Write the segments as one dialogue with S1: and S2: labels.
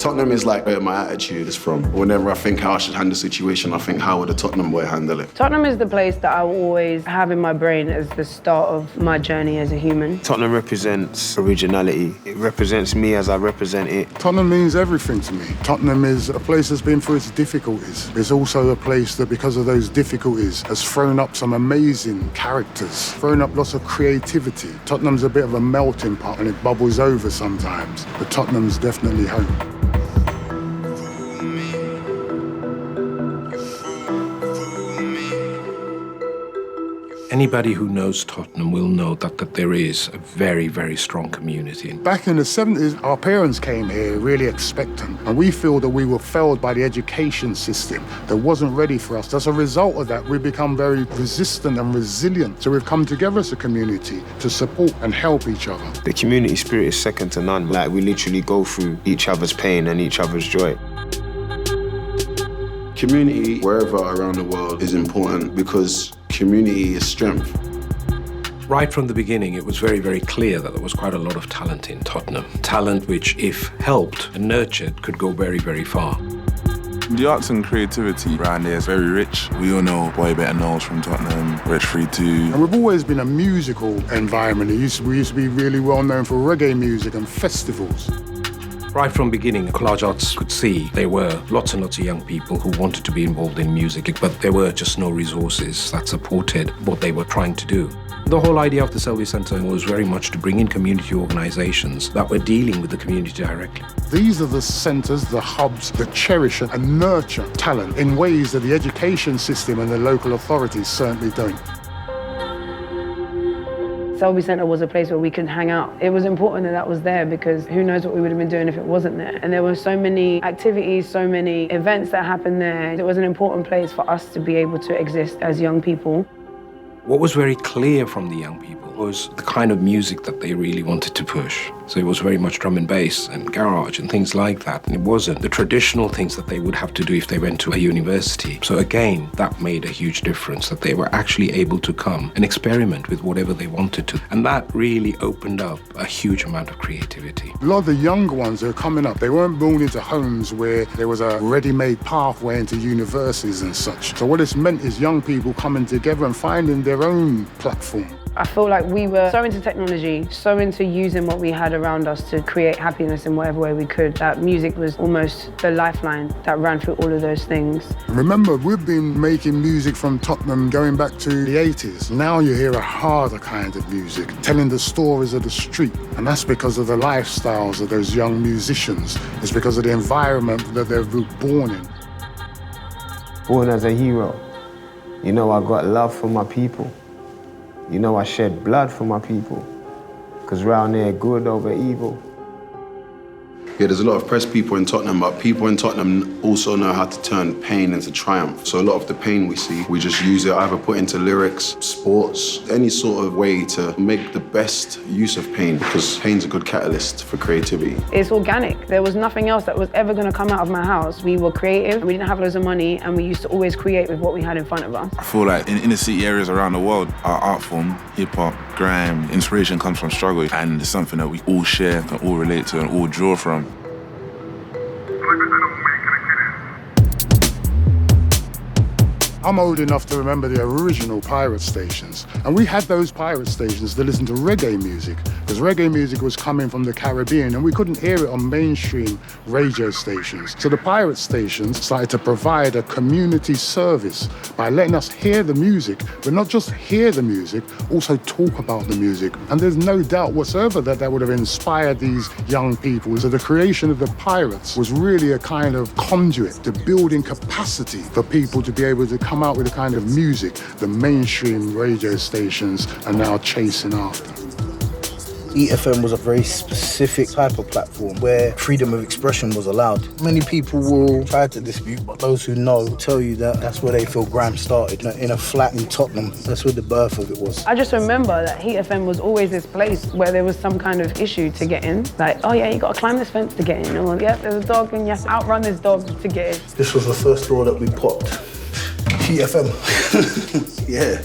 S1: Tottenham is like where my attitude is from. Whenever I think how I should handle a situation, I think how would a Tottenham boy handle it?
S2: Tottenham is the place that I will always have in my brain as the start of my journey as a human.
S3: Tottenham represents originality. It represents me as I represent it.
S4: Tottenham means everything to me. Tottenham is a place that's been through its difficulties. It's also a place that, because of those difficulties, has thrown up some amazing characters, thrown up lots of creativity. Tottenham's a bit of a melting pot and it bubbles over sometimes, but Tottenham's definitely home.
S5: Anybody who knows Tottenham will know that there is a very, very strong community.
S4: Back in the 70s, our parents came here really expectant, and we feel that we were failed by the education system that wasn't ready for us. As a result of that, we've become very resistant and resilient. So we've come together as a community to support and help each other.
S3: The community spirit is second to none. Like, we literally go through each other's pain and each other's joy.
S1: Community, wherever around the world, is important because community is strength.
S5: Right from the beginning, it was very, very clear that there was quite a lot of talent in Tottenham. Talent which, if helped and nurtured, could go very, very far.
S6: The arts and creativity around here is very rich. We all know Boy Better Knows from Tottenham, Wretch 3-2.
S4: And we've always been a musical environment. We used to be really well known for reggae music and festivals.
S5: Right from beginning, Collage Arts could see there were lots and lots of young people who wanted to be involved in music, but there were just no resources that supported what they were trying to do. The whole idea of the Selby Centre was very much to bring in community organisations that were dealing with the community directly.
S4: These are the centres, the hubs that cherish and nurture talent in ways that the education system and the local authorities certainly don't.
S2: Selby Centre was a place where we could hang out. It was important that that was there because who knows what we would have been doing if it wasn't there. And there were so many activities, so many events that happened there. It was an important place for us to be able to exist as young people.
S5: What was very clear from the young people was the kind of music that they really wanted to push. So it was very much drum and bass and garage and things like that. And it wasn't the traditional things that they would have to do if they went to a university. So again, that made a huge difference, that they were actually able to come and experiment with whatever they wanted to. And that really opened up a huge amount of creativity.
S4: A lot of the younger ones who are coming up, they weren't born into homes where there was a ready-made pathway into universities and such. So what it's meant is young people coming together and finding their own platform.
S2: I feel like we were so into technology, so into using what we had around us to create happiness in whatever way we could, that music was almost the lifeline that ran through all of those things.
S4: Remember, we've been making music from Tottenham going back to the 80s. Now you hear a harder kind of music, telling the stories of the street. And that's because of the lifestyles of those young musicians. It's because of the environment that they're born in.
S3: Born as a hero. You know, I got love for my people. You know, I shed blood for my people, because round there, good over evil.
S1: Yeah, there's a lot of press people in Tottenham, but people in Tottenham also know how to turn pain into triumph. So a lot of the pain we see, we just use it either put into lyrics, sports, any sort of way to make the best use of pain, because pain's a good catalyst for creativity.
S2: It's organic. There was nothing else that was ever going to come out of my house. We were creative, we didn't have loads of money, and we used to always create with what we had in front of us.
S6: I feel like in inner city areas around the world, our art form, hip-hop, grime, inspiration comes from struggle, and it's something that we all share, can all relate to, and all draw from.
S4: I'm old enough to remember the original pirate stations. And we had those pirate stations to listen to reggae music, because reggae music was coming from the Caribbean and we couldn't hear it on mainstream radio stations. So the pirate stations started to provide a community service by letting us hear the music, but not just hear the music, also talk about the music. And there's no doubt whatsoever that that would have inspired these young people. So the creation of the pirates was really a kind of conduit to building capacity for people to be able to come out with the kind of music the mainstream radio stations are now chasing after.
S7: EFM was a very specific type of platform where freedom of expression was allowed. Many people will try to dispute, but those who know tell you that that's where they feel grime started, in a flat in Tottenham. That's where the birth of it was.
S2: I just remember that Heat FM was always this place where there was some kind of issue to get in. Like, oh yeah, you got to climb this fence to get in. Or yeah, there's a dog and you have to outrun this dog to get in.
S7: This was the first door that we popped. Heat FM. Yeah,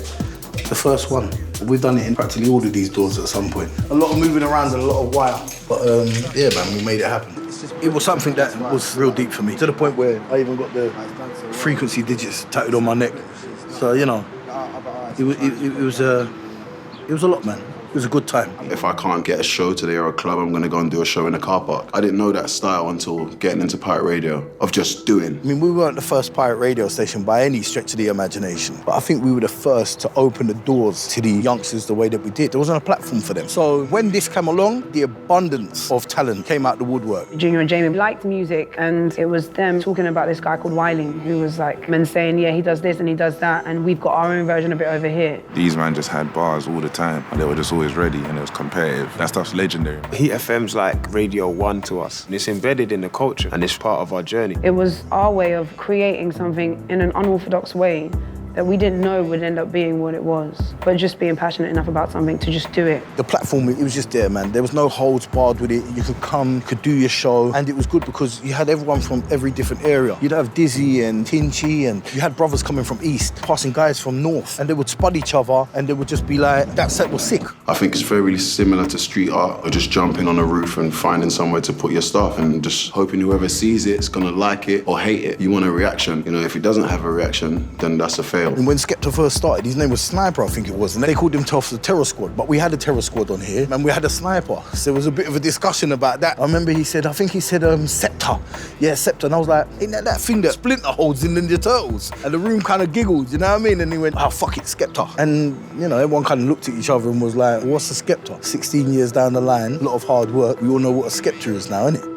S7: the first one. We've done it in practically all of these doors at some point. A lot of moving around and a lot of wire. But yeah, man, we made it happen. It was something that was real deep for me, to the point where I even got the frequency digits tattooed on my neck. So, you know, it was a lot, man. It was a good time.
S1: If I can't get a show today or a club, I'm going to go and do a show in a car park. I didn't know that style until getting into pirate radio, of just doing.
S7: I mean, we weren't the first pirate radio station by any stretch of the imagination, but I think we were the first to open the doors to the youngsters the way that we did. There wasn't a platform for them. So when this came along, the abundance of talent came out the woodwork.
S2: Junior and Jamie liked music, and it was them talking about this guy called Wiley, who was like, men saying, yeah, he does this and he does that, and we've got our own version of it over here.
S6: These man just had bars all the time, and they were just always ready, and it was competitive. That stuff's legendary.
S3: Heat FM's like Radio 1 to us. And it's embedded in the culture, and it's part of our journey.
S2: It was our way of creating something in an unorthodox way that we didn't know would end up being what it was, but just being passionate enough about something to just do it.
S7: The platform, it was just there, man. There was no holds barred with it. You could come, you could do your show, and it was good because you had everyone from every different area. You'd have Dizzy and Tinchy, and you had brothers coming from East, passing guys from North, and they would spud each other, and they would just be like, that set was sick.
S1: I think it's very similar to street art, or just jumping on a roof and finding somewhere to put your stuff and just hoping whoever sees it is gonna like it or hate it. You want a reaction. You know, if it doesn't have a reaction, then that's a fail.
S7: And when Skepta first started, his name was Sniper, I think it was, and they called themselves the Terror Squad, but we had a Terror Squad on here, and we had a Sniper, so there was a bit of a discussion about that. I remember he said, Scepter. Yeah, Scepter, and I was like, ain't that thing that Splinter holds in Ninja Turtles? And the room kind of giggled, you know what I mean? And he went, oh, fuck it, Skepta. And, you know, everyone kind of looked at each other and was like, what's a Skepta? 16 years down the line, a lot of hard work, we all know what a Skepta is now, innit?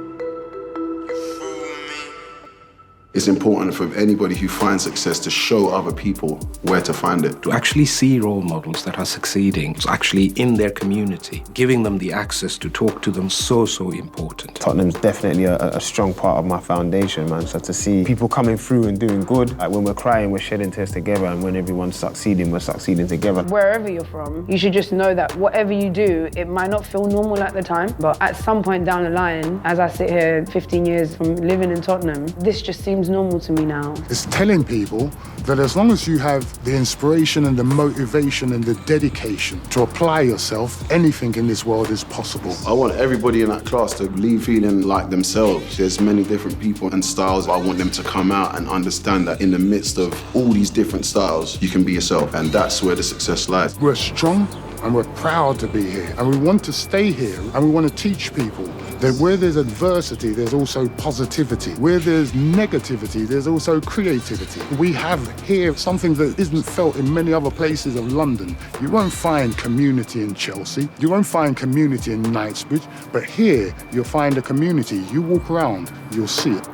S1: It's important for anybody who finds success to show other people where to find it.
S5: To actually see role models that are succeeding, actually in their community, giving them the access to talk to them, so important.
S3: Tottenham's definitely a strong part of my foundation, man. So to see people coming through and doing good, like when we're crying, we're shedding tears together, and when everyone's succeeding, we're succeeding together.
S2: Wherever you're from, you should just know that whatever you do, it might not feel normal at the time, but at some point down the line, as I sit here 15 years from living in Tottenham, this just seems normal to me now.
S4: It's telling people that as long as you have the inspiration and the motivation and the dedication to apply yourself, anything in this world is possible.
S1: I want everybody in that class to leave feeling like themselves. There's many different people and styles. I want them to come out and understand that in the midst of all these different styles, you can be yourself, and that's where the success lies.
S4: We're strong and we're proud to be here, and we want to stay here, and we want to teach people that where there's adversity, there's also positivity. Where there's negativity, there's also creativity. We have here something that isn't felt in many other places of London. You won't find community in Chelsea. You won't find community in Knightsbridge. But here, you'll find a community. You walk around, you'll see it.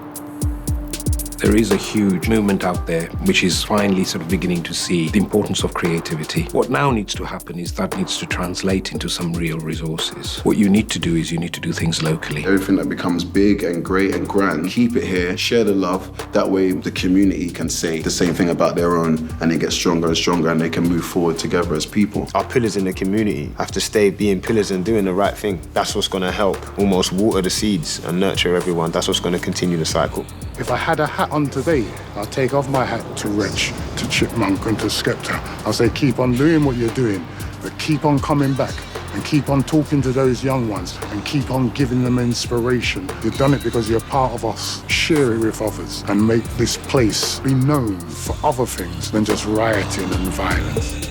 S5: There is a huge movement out there which is finally sort of beginning to see the importance of creativity. What now needs to happen is that needs to translate into some real resources. What you need to do is you need to do things locally.
S1: Everything that becomes big and great and grand, keep it here, share the love. That way the community can say the same thing about their own, and it gets stronger and stronger, and they can move forward together as people.
S3: Our pillars in the community have to stay being pillars and doing the right thing. That's what's going to help almost water the seeds and nurture everyone. That's what's going to continue the cycle.
S4: If I had a hat on today, I'll take off my hat to Wretch, to Chipmunk and to Skepta. I'll say keep on doing what you're doing, but keep on coming back and keep on talking to those young ones and keep on giving them inspiration. You've done it because you're part of us. Share it with others and make this place be known for other things than just rioting and violence.